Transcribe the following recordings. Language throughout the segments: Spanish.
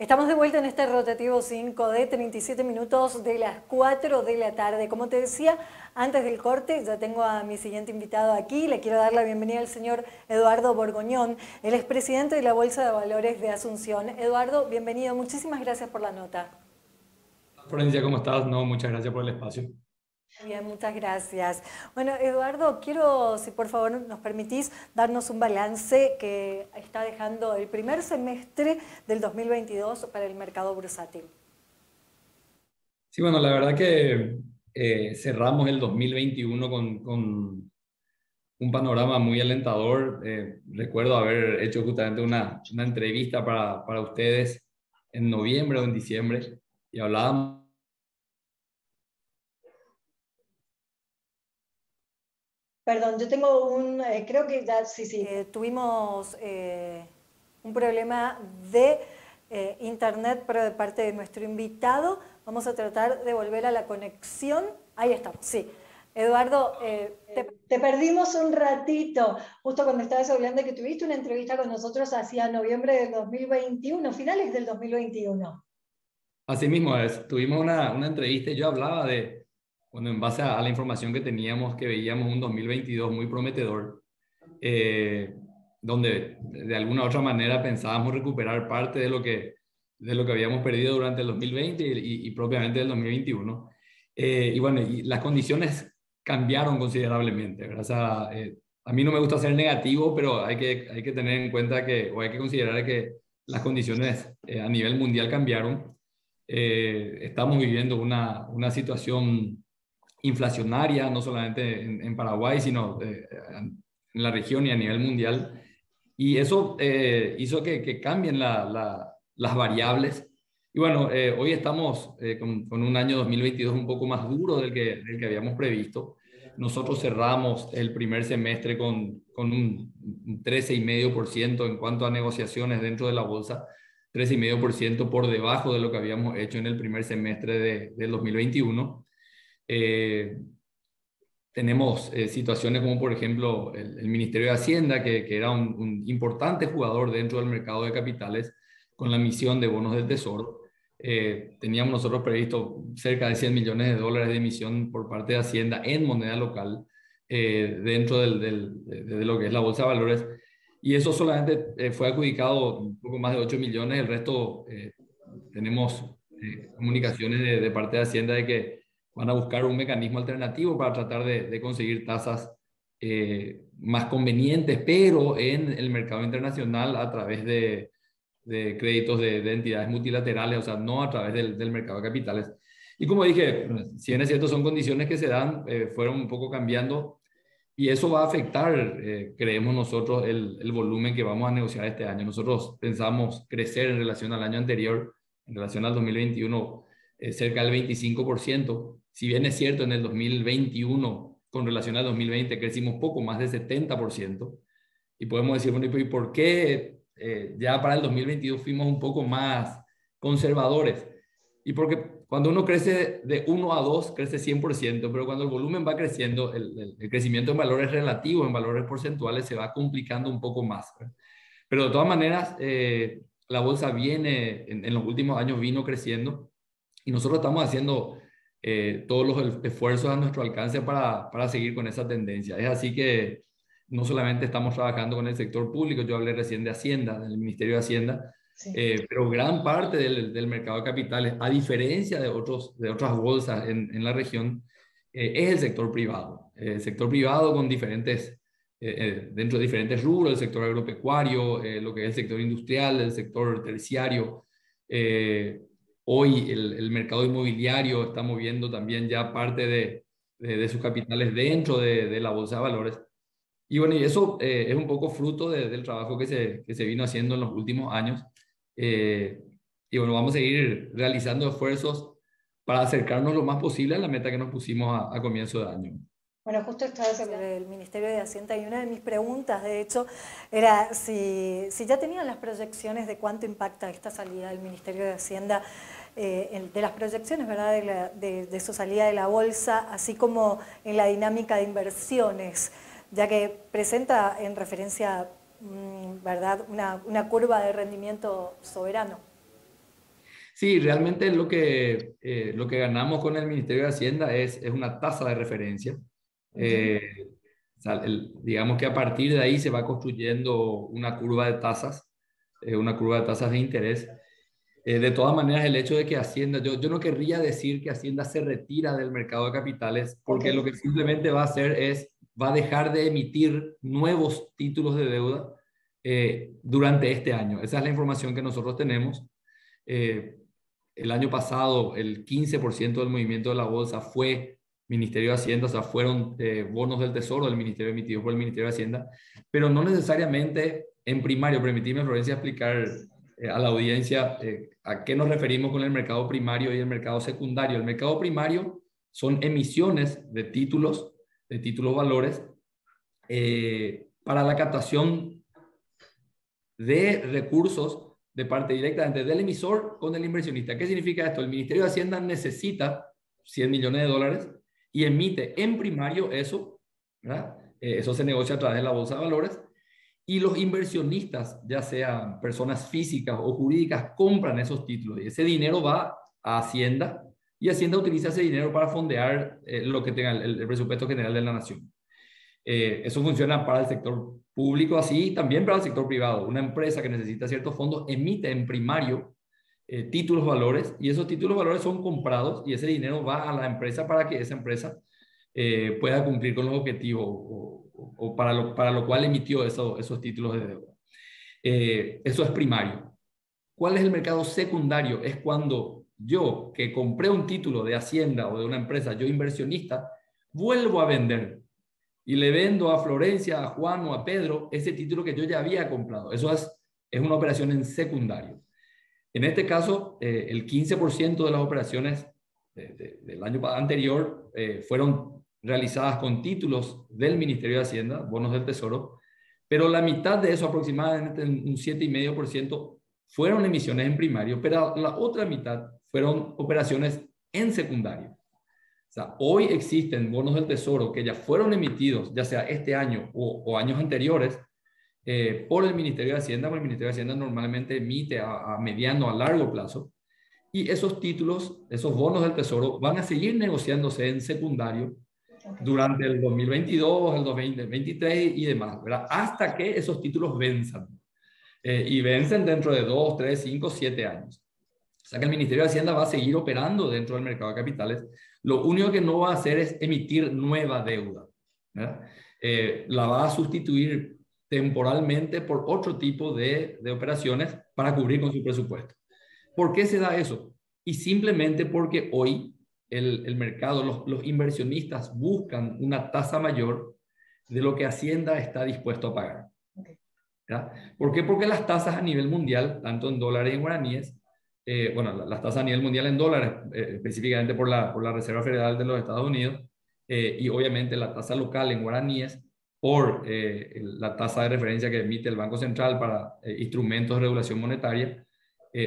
Estamos de vuelta en este rotativo 5 de 37 minutos de las 4 de la tarde. Como te decía, antes del corte ya tengo a mi siguiente invitado aquí. Le quiero dar la bienvenida al señor Eduardo Borgoñón. Él es presidente de la Bolsa de Valores de Asunción. Eduardo, bienvenido. Muchísimas gracias por la nota. Florencia, ¿cómo estás? No, muchas gracias por el espacio. Bien, muchas gracias. Bueno, Eduardo, quiero, si por favor nos permitís, darnos un balance que está dejando el primer semestre del 2022 para el mercado bursátil. Sí, bueno, la verdad que cerramos el 2021 con un panorama muy alentador. Recuerdo haber hecho justamente una entrevista para ustedes en noviembre o en diciembre y hablábamos. Perdón, yo tengo creo que ya, sí. Tuvimos un problema de internet, pero de parte de nuestro invitado. Vamos a tratar de volver a la conexión. Ahí estamos, sí. Eduardo, te perdimos un ratito, justo cuando estabas hablando de que tuviste una entrevista con nosotros hacia noviembre del 2021, finales del 2021. Así mismo es, tuvimos una entrevista y yo hablaba de, bueno, en base a la información que teníamos, que veíamos un 2022 muy prometedor, eh, donde de alguna u otra manera pensábamos recuperar parte de lo que habíamos perdido durante el 2020 y propiamente el 2021. Y bueno, y las condiciones cambiaron considerablemente, ¿verdad? O sea, a mí no me gusta ser negativo, pero hay que tener en cuenta que, o hay que considerar que las condiciones a nivel mundial cambiaron. Estamos viviendo una situación inflacionaria, no solamente en Paraguay, sino en la región y a nivel mundial. Y eso hizo que cambien las variables. Y bueno, hoy estamos con un año 2022 un poco más duro del que habíamos previsto. Nosotros cerramos el primer semestre con un 13,5% en cuanto a negociaciones dentro de la bolsa, 13,5% por debajo de lo que habíamos hecho en el primer semestre del 2021. Eh, Tenemos situaciones como, por ejemplo, el Ministerio de Hacienda, que era un importante jugador dentro del mercado de capitales con la emisión de bonos del Tesoro. Teníamos nosotros previsto cerca de 100 millones de dólares de emisión por parte de Hacienda en moneda local dentro de lo que es la Bolsa de Valores. Y eso solamente fue adjudicado un poco más de 8 millones. El resto tenemos comunicaciones de parte de Hacienda de que van a buscar un mecanismo alternativo para tratar de conseguir tasas más convenientes, pero en el mercado internacional a través de créditos de entidades multilaterales, o sea, no a través del mercado de capitales. Y como dije, si bien es cierto, son condiciones que se dan, fueron un poco cambiando y eso va a afectar, creemos nosotros, el volumen que vamos a negociar este año. Nosotros pensamos crecer en relación al año anterior, en relación al 2021, cerca del 25%. Si bien es cierto, en el 2021, con relación al 2020, crecimos poco más del 70%. Y podemos decir, bueno, ¿y por qué ya para el 2022 fuimos un poco más conservadores? Y porque cuando uno crece de 1 a 2, crece 100%, pero cuando el volumen va creciendo, el crecimiento en valores relativos, en valores porcentuales, se va complicando un poco más. Pero de todas maneras, la bolsa viene, en los últimos años vino creciendo y nosotros estamos haciendo todos los esfuerzos a nuestro alcance para seguir con esa tendencia. Es así que no solamente estamos trabajando con el sector público, yo hablé recién de Hacienda, del Ministerio de Hacienda, Sí. pero gran parte del mercado de capitales, a diferencia de otras bolsas en la región, es el sector privado. El sector privado con dentro de diferentes rubros, el sector agropecuario, lo que es el sector industrial, el sector terciario. Hoy el mercado inmobiliario está moviendo también ya parte de sus capitales dentro de la bolsa de valores. Y bueno, y eso es un poco fruto del trabajo que se vino haciendo en los últimos años. Eh, y bueno, vamos a seguir realizando esfuerzos para acercarnos lo más posible a la meta que nos pusimos a comienzo de año. Bueno, justo estaba sobre el Ministerio de Hacienda y una de mis preguntas, de hecho, era si ya tenían las proyecciones de cuánto impacta esta salida del Ministerio de Hacienda, de las proyecciones, ¿verdad?, de su salida de la bolsa, así como en la dinámica de inversiones, ya que presenta en referencia, ¿verdad?, una curva de rendimiento soberano. Sí, realmente lo que ganamos con el Ministerio de Hacienda es una tasa de referencia. Ujú. O sea, digamos que a partir de ahí se va construyendo una curva de tasas de interés. De todas maneras, el hecho de que Hacienda, yo no querría decir que Hacienda se retira del mercado de capitales, Ok, porque lo que simplemente va a hacer va a dejar de emitir nuevos títulos de deuda durante este año. Esa es la información que nosotros tenemos. Eh, el año pasado, el 15% del movimiento de la bolsa fue Ministerio de Hacienda, o sea, fueron bonos del Tesoro del Ministerio emitidos por el Ministerio de Hacienda, pero no necesariamente en primario. Permitidme, Florencia, explicar a la audiencia a qué nos referimos con el mercado primario y el mercado secundario. El mercado primario son emisiones de títulos valores, para la captación de recursos de parte directamente del emisor con el inversionista. ¿Qué significa esto? El Ministerio de Hacienda necesita 100 millones de dólares y emite en primario eso, ¿verdad? Eso se negocia a través de la bolsa de valores, y los inversionistas, ya sean personas físicas o jurídicas, compran esos títulos y ese dinero va a Hacienda y Hacienda utiliza ese dinero para fondear lo que tenga el presupuesto general de la nación. Eso funciona para el sector público así y también para el sector privado. Una empresa que necesita ciertos fondos emite en primario títulos valores, y esos títulos valores son comprados y ese dinero va a la empresa para que esa empresa pueda cumplir con los objetivos o para lo cual emitió esos títulos de deuda. Eso es primario. ¿Cuál es el mercado secundario? Es cuando yo, que compré un título de Hacienda o de una empresa, yo inversionista, vuelvo a vender y le vendo a Florencia, a Juan o a Pedro ese título que yo ya había comprado. Eso es una operación en secundario. En este caso, el 15% de las operaciones del año anterior fueron realizadas con títulos del Ministerio de Hacienda, bonos del Tesoro, pero la mitad de eso, aproximadamente un 7,5%, fueron emisiones en primario, pero la otra mitad fueron operaciones en secundario. O sea, hoy existen bonos del Tesoro que ya fueron emitidos, ya sea este año o años anteriores, por el Ministerio de Hacienda, porque el Ministerio de Hacienda normalmente emite a mediano, a largo plazo, y esos títulos, esos bonos del Tesoro, van a seguir negociándose en secundario ok. durante el 2022, el 2023 y demás, ¿verdad? Hasta que esos títulos venzan. Y vencen dentro de 2, 3, 5, 7 años. O sea que el Ministerio de Hacienda va a seguir operando dentro del mercado de capitales. Lo único que no va a hacer es emitir nueva deuda, ¿verdad? La va a sustituir temporalmente por otro tipo de operaciones para cubrir con su presupuesto. ¿Por qué se da eso? Y simplemente porque hoy el mercado, los inversionistas buscan una tasa mayor de lo que Hacienda está dispuesto a pagar. Okay. ¿Ya? ¿Por qué? Porque las tasas a nivel mundial, tanto en dólares y en guaraníes, bueno, las tasas a nivel mundial en dólares, específicamente por la Reserva Federal de los Estados Unidos, y obviamente la tasa local en guaraníes, por la tasa de referencia que emite el Banco Central para instrumentos de regulación monetaria,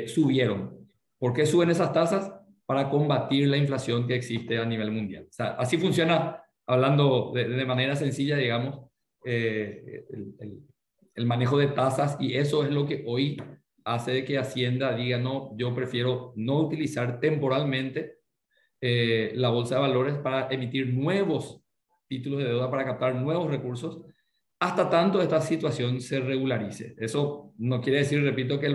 subieron. ¿Por qué suben esas tasas? Para combatir la inflación que existe a nivel mundial. O sea, así funciona, hablando de manera sencilla, digamos, el manejo de tasas, y eso es lo que hoy hace de que Hacienda diga, no, yo prefiero no utilizar temporalmente la bolsa de valores para emitir nuevos títulos de deuda, para captar nuevos recursos, hasta tanto esta situación se regularice. Eso no quiere decir, repito, que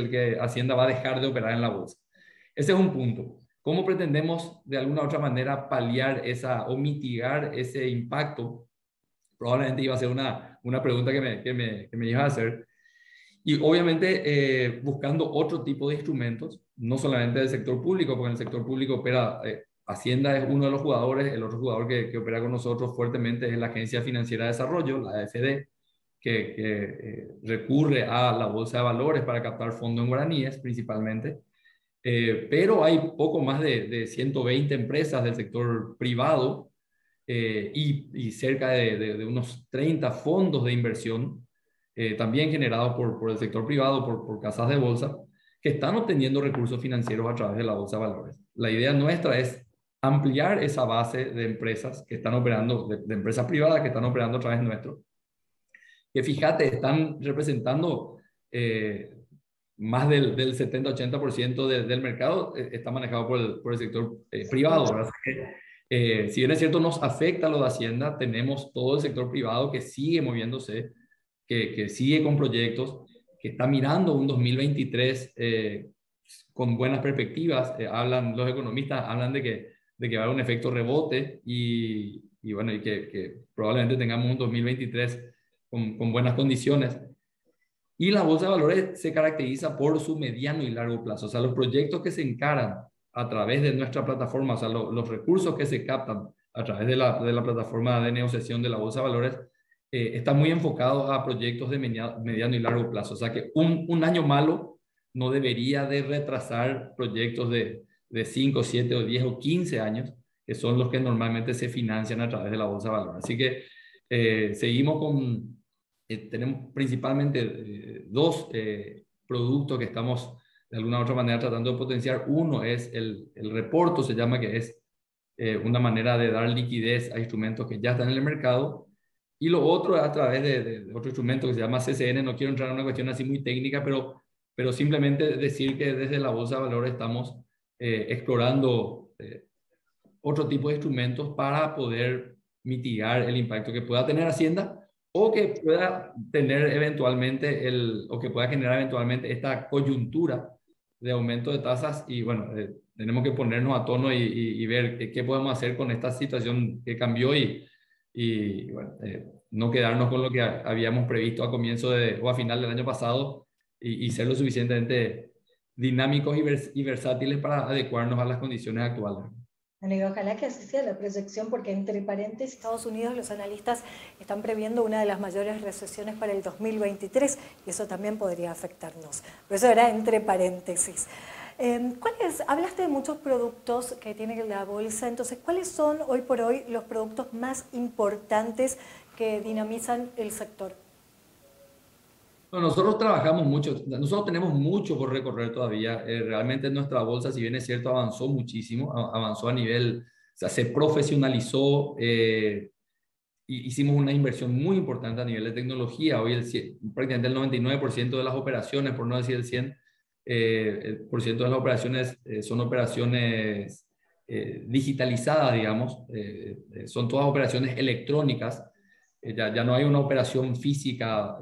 que Hacienda va a dejar de operar en la bolsa. Ese es un punto. ¿Cómo pretendemos de alguna u otra manera paliar o mitigar ese impacto? Probablemente iba a ser una pregunta que me ibas a hacer. Y obviamente buscando otro tipo de instrumentos, no solamente del sector público, porque en el sector público opera, Hacienda es uno de los jugadores. El otro jugador que opera con nosotros fuertemente es la Agencia Financiera de Desarrollo, la AFD, que recurre a la bolsa de valores para captar fondos en guaraníes principalmente. Pero hay poco más de 120 empresas del sector privado, y cerca de unos 30 fondos de inversión, también generados por el sector privado, por casas de bolsa, que están obteniendo recursos financieros a través de la bolsa de valores. La idea nuestra es ampliar esa base de empresas que están operando, de empresas privadas que están operando a través nuestro, que fíjate, están representando más del 70-80% del mercado está manejado por el sector privado, ¿verdad? Si bien es cierto, nos afecta lo de Hacienda, tenemos todo el sector privado que sigue moviéndose, que sigue con proyectos, que está mirando un 2023 con buenas perspectivas. Los economistas hablan de que va a haber un efecto rebote y bueno, y que probablemente tengamos un 2023 con buenas condiciones. Y la bolsa de valores se caracteriza por su mediano y largo plazo. O sea, los proyectos que se encaran a través de nuestra plataforma, o sea, los recursos que se captan a través de la plataforma de negociación de la bolsa de valores, están muy enfocados a proyectos de mediano y largo plazo. O sea, que un año malo no debería de retrasar proyectos de 5, 7 o 10 o 15 años, que son los que normalmente se financian a través de la bolsa de valores. Así que seguimos tenemos principalmente dos productos que estamos de alguna u otra manera tratando de potenciar. Uno es el reporto, se llama, que es una manera de dar liquidez a instrumentos que ya están en el mercado. Y lo otro es a través de otro instrumento que se llama CCN. No quiero entrar en una cuestión así muy técnica, pero simplemente decir que desde la Bolsa de Valores estamos explorando otro tipo de instrumentos para poder mitigar el impacto que pueda tener Hacienda o que pueda tener eventualmente o que pueda generar eventualmente esta coyuntura de aumento de tasas. Y bueno, tenemos que ponernos a tono y ver qué podemos hacer con esta situación que cambió y bueno, no quedarnos con lo que habíamos previsto a comienzo o a final del año pasado y ser lo suficientemente dinámicos y versátiles para adecuarnos a las condiciones actuales. Bueno, y ojalá que así sea la proyección, porque entre paréntesis, Estados Unidos, los analistas están previendo una de las mayores recesiones para el 2023 y eso también podría afectarnos. Pero eso era entre paréntesis. Hablaste de muchos productos que tiene la bolsa, entonces, ¿cuáles son hoy por hoy los productos más importantes que dinamizan el sector? Bueno, nosotros trabajamos mucho, nosotros tenemos mucho por recorrer todavía. Realmente nuestra bolsa, si bien es cierto, avanzó muchísimo, avanzó a nivel, o sea, se profesionalizó, hicimos una inversión muy importante a nivel de tecnología. Hoy prácticamente el 99% de las operaciones, por no decir el 100%, el por ciento de las operaciones son operaciones digitalizadas, digamos, son todas operaciones electrónicas. Ya no hay una operación física.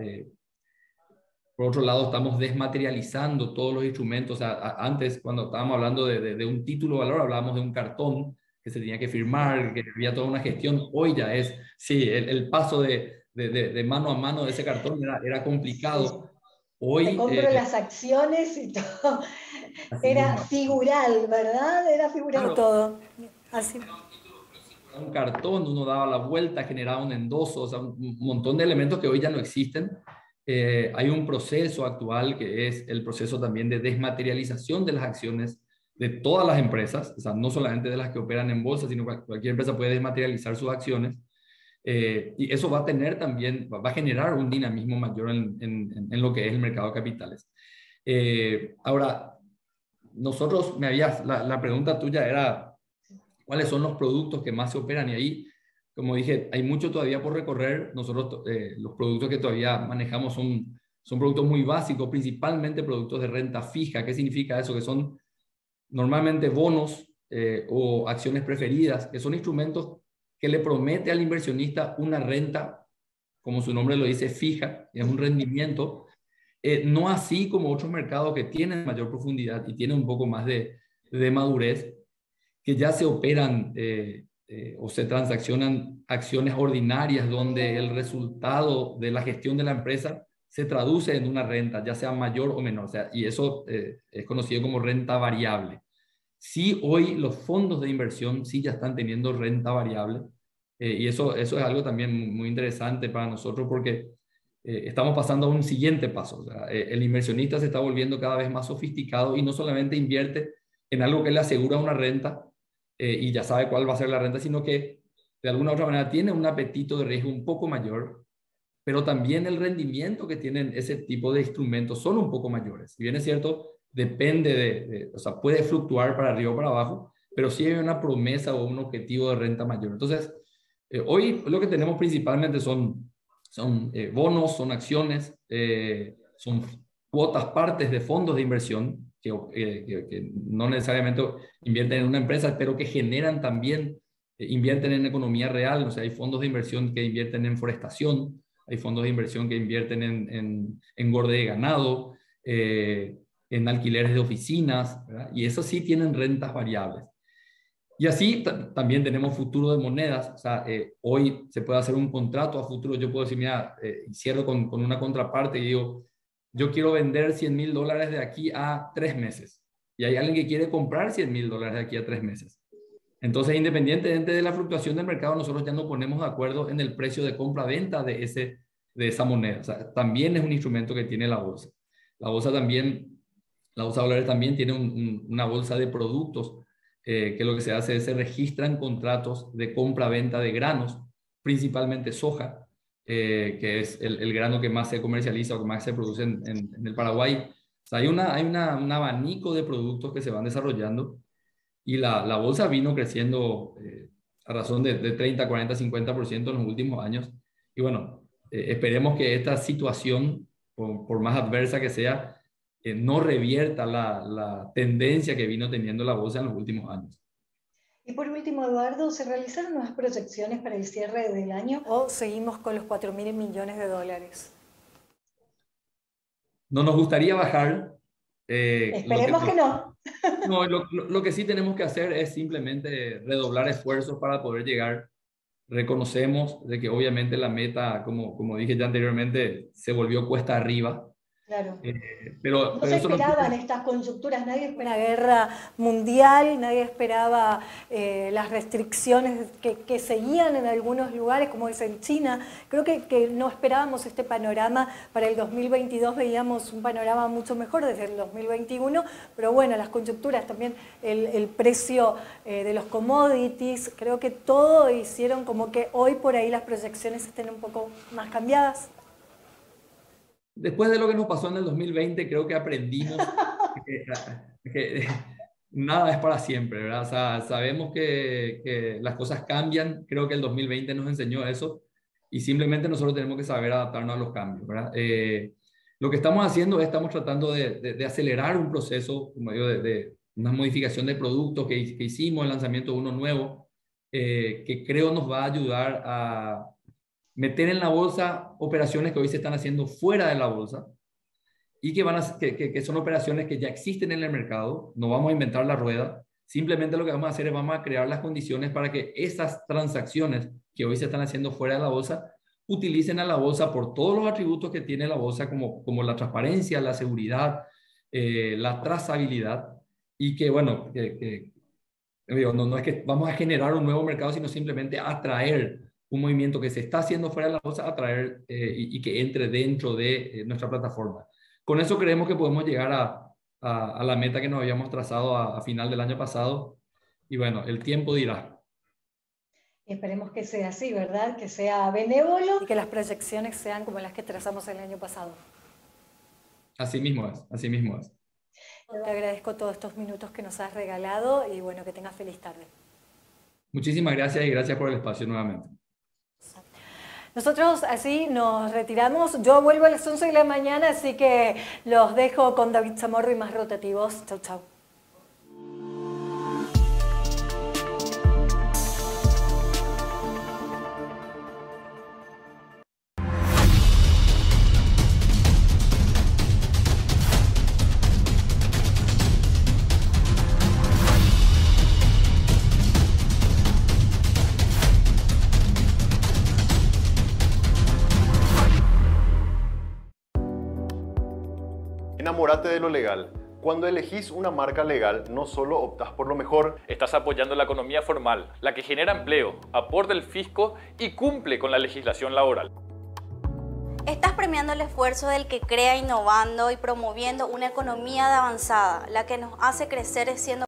Por otro lado, estamos desmaterializando todos los instrumentos. O sea, antes, cuando estábamos hablando de un título de valor, hablábamos de un cartón que se tenía que firmar, que había toda una gestión. Hoy ya es, sí, el paso de mano a mano de ese cartón era complicado. Hoy, te compro las acciones y todo. Era mismo. Figural, ¿verdad? Era figural, claro, todo. Así. Un cartón, uno daba la vuelta, generaba un endoso, o sea, un montón de elementos que hoy ya no existen. Hay un proceso actual que es el proceso también de desmaterialización de las acciones de todas las empresas, o sea, no solamente de las que operan en bolsa, sino cualquier empresa puede desmaterializar sus acciones. Y eso va a tener también, va a generar un dinamismo mayor en lo que es el mercado de capitales. Ahora, la pregunta tuya era, ¿cuáles son los productos que más se operan? Y ahí, como dije, hay mucho todavía por recorrer. Nosotros, los productos que todavía manejamos son productos muy básicos, principalmente productos de renta fija. ¿Qué significa eso? Que son normalmente bonos o acciones preferidas, que son instrumentos que le promete al inversionista una renta, como su nombre lo dice, fija, es un rendimiento, no así como otros mercados que tienen mayor profundidad y tienen un poco más de madurez, que ya se operan o se transaccionan acciones ordinarias donde el resultado de la gestión de la empresa se traduce en una renta, ya sea mayor o menor. O sea, y eso es conocido como renta variable. Sí, hoy los fondos de inversión sí ya están teniendo renta variable y eso es algo también muy interesante para nosotros porque estamos pasando a un siguiente paso. O sea, el inversionista se está volviendo cada vez más sofisticado y no solamente invierte en algo que le asegura una renta, y ya sabe cuál va a ser la renta, sino que de alguna u otra manera tiene un apetito de riesgo un poco mayor, pero también el rendimiento que tienen ese tipo de instrumentos son un poco mayores. Si bien es cierto, depende o sea, puede fluctuar para arriba o para abajo, pero sí hay una promesa o un objetivo de renta mayor. Entonces, hoy lo que tenemos principalmente son bonos, son acciones, son cuotas, partes de fondos de inversión que no necesariamente invierten en una empresa, pero que generan también, invierten en economía real. O sea, hay fondos de inversión que invierten en forestación, hay fondos de inversión que invierten en engorde de ganado, en alquileres de oficinas, ¿verdad? Y eso sí tienen rentas variables. Y así también tenemos futuro de monedas. O sea, hoy se puede hacer un contrato a futuro. Yo puedo decir, mira, cierro con una contraparte y digo, yo quiero vender $100,000 de aquí a 3 meses. Y hay alguien que quiere comprar $100,000 de aquí a 3 meses. Entonces, independientemente de la fluctuación del mercado, nosotros ya nos ponemos de acuerdo en el precio de compra-venta de esa moneda. O sea, también es un instrumento que tiene la bolsa. La bolsa también, la bolsa de valores también tiene una bolsa de productos que lo que se hace es se registran contratos de compra-venta de granos, principalmente soja, que es el grano que más se comercializa o que más se produce en el Paraguay. O sea, hay un abanico de productos que se van desarrollando y la bolsa vino creciendo a razón de 30, 40, 50% en los últimos años. Y bueno, esperemos que esta situación, por más adversa que sea, no revierta la tendencia que vino teniendo la bolsa en los últimos años. Y por último, Eduardo, ¿se realizaron nuevas proyecciones para el cierre del año o seguimos con los 4.000 millones de dólares? No nos gustaría bajar. Esperemos que no. No, lo que sí tenemos que hacer es simplemente redoblar esfuerzos para poder llegar. Reconocemos de que obviamente la meta, como dije ya anteriormente, se volvió cuesta arriba. Claro. Pero no se eso esperaban estas coyunturas, nadie esperaba una guerra mundial, nadie esperaba las restricciones que seguían en algunos lugares, como es en China. Creo que no esperábamos este panorama para el 2022, veíamos un panorama mucho mejor desde el 2021, pero bueno, las coyunturas también, el precio de los commodities, creo que todo hicieron como que hoy por ahí las proyecciones estén un poco más cambiadas. Después de lo que nos pasó en el 2020, creo que aprendimos que nada es para siempre, ¿verdad? O sea, sabemos que las cosas cambian. Creo que el 2020 nos enseñó eso y simplemente nosotros tenemos que saber adaptarnos a los cambios, ¿verdad? Lo que estamos haciendo es estamos tratando de acelerar un proceso, como digo, de una modificación de productos que hicimos, el lanzamiento de uno nuevo, que creo nos va a ayudar a meter en la bolsa operaciones que hoy se están haciendo fuera de la bolsa y que son operaciones que ya existen en el mercado. No vamos a inventar la rueda, simplemente lo que vamos a hacer es vamos a crear las condiciones para que esas transacciones que hoy se están haciendo fuera de la bolsa utilicen a la bolsa por todos los atributos que tiene la bolsa, como la transparencia, la seguridad, la trazabilidad, y que bueno, no es que vamos a generar un nuevo mercado, sino simplemente atraer un movimiento que se está haciendo fuera de la bolsa, atraer y que entre dentro de nuestra plataforma. Con eso creemos que podemos llegar a la meta que nos habíamos trazado a final del año pasado. Y bueno, el tiempo dirá. Esperemos que sea así, ¿verdad? Que sea benévolo y que las proyecciones sean como las que trazamos el año pasado. Así mismo es, así mismo es. Te agradezco todos estos minutos que nos has regalado y bueno, que tengas feliz tarde. Muchísimas gracias y gracias por el espacio nuevamente. Nosotros así nos retiramos. Yo vuelvo a las 11 de la mañana, así que los dejo con David Zamorro y más rotativos. Chau, chau. Enamórate de lo legal. Cuando elegís una marca legal, no solo optás por lo mejor, estás apoyando la economía formal, la que genera empleo, aporta el fisco y cumple con la legislación laboral. Estás premiando el esfuerzo del que crea innovando y promoviendo una economía de avanzada, la que nos hace crecer siendo